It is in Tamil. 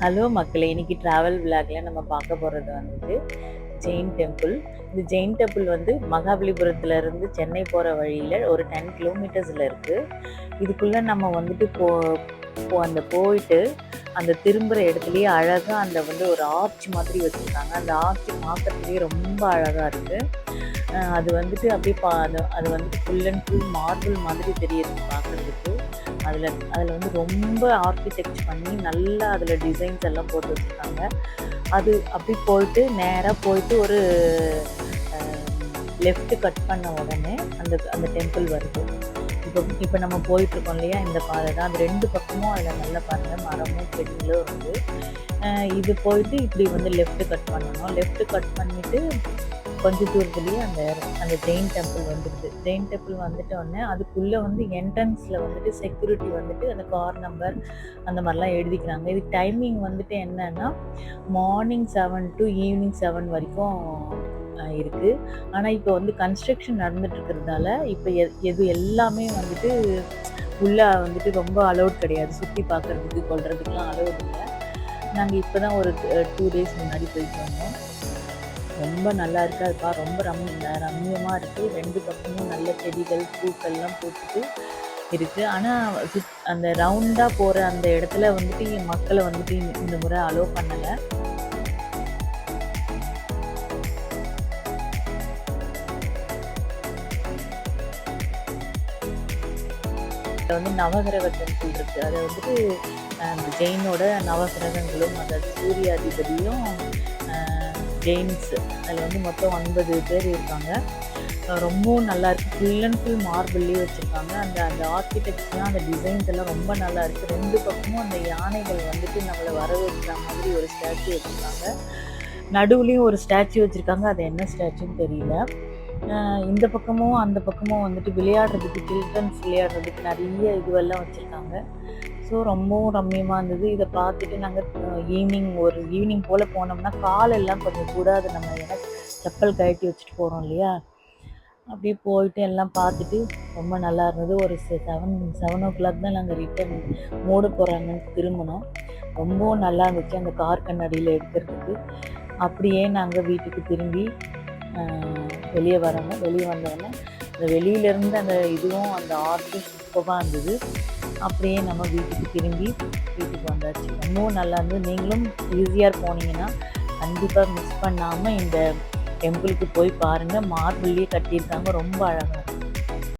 ஹலோ மக்களே, இன்னைக்கு ட்ராவல் விளாக்ல நம்ம பார்க்க போகிறது வந்துட்டு ஜெயின் டெம்பிள். இந்த ஜெயின் டெம்பிள் வந்து மகாபலிபுரத்துல இருந்து சென்னை போகிற வழியில் ஒரு 10 கிலோமீட்டர்ஸில் இருக்குது. இதுக்குள்ளே நம்ம வந்துட்டு அந்த போயிட்டு அந்த திரும்புகிற இடத்துலையே அழகாக அந்த வந்து ஒரு ஆர்ச் மாதிரி வச்சுருக்காங்க. அந்த ஆர்ச் பார்க்கறதுலேயே ரொம்ப அழகாக இருக்குது. அது வந்துட்டு அப்படியே அது வந்துட்டு ஃபுல் அண்ட் ஃபுல் மார்பிள் மாதிரி தெரியுது பார்க்குறதுக்கு. அதில் வந்து ரொம்ப ஆர்கிடெக்ட் பண்ணி நல்லா அதில் டிசைன்ஸ் எல்லாம் போட்டு வச்சுருக்காங்க. அது அப்படி போயிட்டு நேராக போயிட்டு ஒரு லெஃப்ட் கட் பண்ண உடனே அந்த டெம்பிள் வருது. இப்போ நம்ம போயிட்டுருக்கோம் இல்லையா, இந்த பாதை தான். அது 2 பக்கமும் அதில் நல்லா பாருங்கள், மரமும் செடிகளும் இருக்குது. இது போயிட்டு இப்படி வந்து லெஃப்ட் கட் பண்ணணும். லெஃப்ட் கட் பண்ணிவிட்டு கொஞ்சம் தூரத்துலேயே அந்த ஜெயின் டெம்பிள் வந்துடுது. ஜெயின் டெம்பிள் வந்துட்டோடனே அதுக்குள்ளே வந்து என்ட்ரன்ஸில் வந்துட்டு செக்யூரிட்டி வந்துட்டு அந்த கார் நம்பர் அந்த மாதிரிலாம் எழுதிக்கிறாங்க. இது டைமிங் வந்துட்டு என்னன்னா மார்னிங் 7 to ஈவினிங் 7 வரைக்கும் இருக்குது. ஆனால் இப்போ வந்து கன்ஸ்ட்ரக்ஷன் நடந்துட்டு இருக்கிறதால இப்போ எது எல்லாமே வந்துட்டு உள்ளே வந்துட்டு ரொம்ப அலௌட் கிடையாது. சுற்றி பார்க்குறதுக்கு கொள்றதுக்கெலாம் அலௌட் இல்லை. நாங்கள் இப்போ தான் ஒரு 2 days முன்னாடி போயிட்டு வந்தோம். ரொம்ப நல்லா இருக்குது. அதுப்பா ரொம்ப ரம்மியமாக இருக்குது. 2 பக்கமும் நல்ல செடிகள் பூக்கள்லாம் போட்டுட்டு இருக்குது. ஆனால் அந்த ரவுண்டாக போகிற அந்த இடத்துல வந்துட்டு மக்களை வந்துட்டு இந்த முறை அலோவ் பண்ணலை. வந்து நவகிரக டெம்பிள் இருக்குது. அதை வந்துட்டு அந்த ஜெயினோட நவகிரகங்களும், அதாவது சூரியாதிபதியும் ஜெயின்ஸ், அதில் வந்து மொத்தம் 9 பேர் இருக்காங்க. ரொம்பவும் நல்லாயிருக்கு. ஃபுல் அண்ட் ஃபுல் மார்பிள்லேயே வச்சுருக்காங்க. அந்த ஆர்கிடெக்ட்ஸ்லாம், அந்த டிசைன்ஸ் எல்லாம் ரொம்ப நல்லா இருக்குது. 2 பக்கமும் அந்த யானைகள் வந்துட்டு நம்மளை வரவேற்கிற மாதிரி ஒரு ஸ்டாச்சு வச்சுருக்காங்க. நடுவுலேயும் ஒரு ஸ்டாச்சு வச்சுருக்காங்க. அது என்ன ஸ்டாச்சுன்னு தெரியல. இந்த பக்கமும் அந்த பக்கமும் வந்துட்டு விளையாடுறதுக்கு, சில்ட்ரன்ஸ் விளையாடுறதுக்கு நிறைய இதுவெல்லாம் வச்சுருக்காங்க. ஸோ ரொம்பவும் ரம்மியமாக இருந்தது. இதை பார்த்துட்டு நாங்கள் ஈவினிங் போல் போனோம்னா காலெல்லாம் கொஞ்சம் கூடாது. நம்ம ஏன்னா செப்பல் கழட்டி வச்சுட்டு போகிறோம் இல்லையா, அப்படியே போயிட்டு எல்லாம் பார்த்துட்டு ரொம்ப நல்லா இருந்தது. ஒரு 7 o'clock தான் நாங்கள் ரிட்டர்ன் மூட போகிறாங்கன்னு திரும்பினோம். ரொம்பவும் நல்லா இருந்துச்சு அந்த கார் கண்ணாடியில் எடுக்கிறதுக்கு. அப்படியே நாங்கள் வீட்டுக்கு திரும்பி வெளியே வந்தோடனே அந்த வெளியிலேருந்து அந்த இதுவும் அந்த ஆர்ட்டும் சூப்பராக இருந்தது. அப்படியே நம்ம வீட்டுக்கு வந்தாச்சு. ரொம்பவும் நல்லா இருந்தது. நீங்களும் ஈஸியாக போனீங்கன்னா கண்டிப்பாக மிஸ் பண்ணாமல் இந்த டெம்பிளுக்கு போய் பாருங்கள். மார்பிள்லேயே கட்டியிருக்காங்க. ரொம்ப அழகாக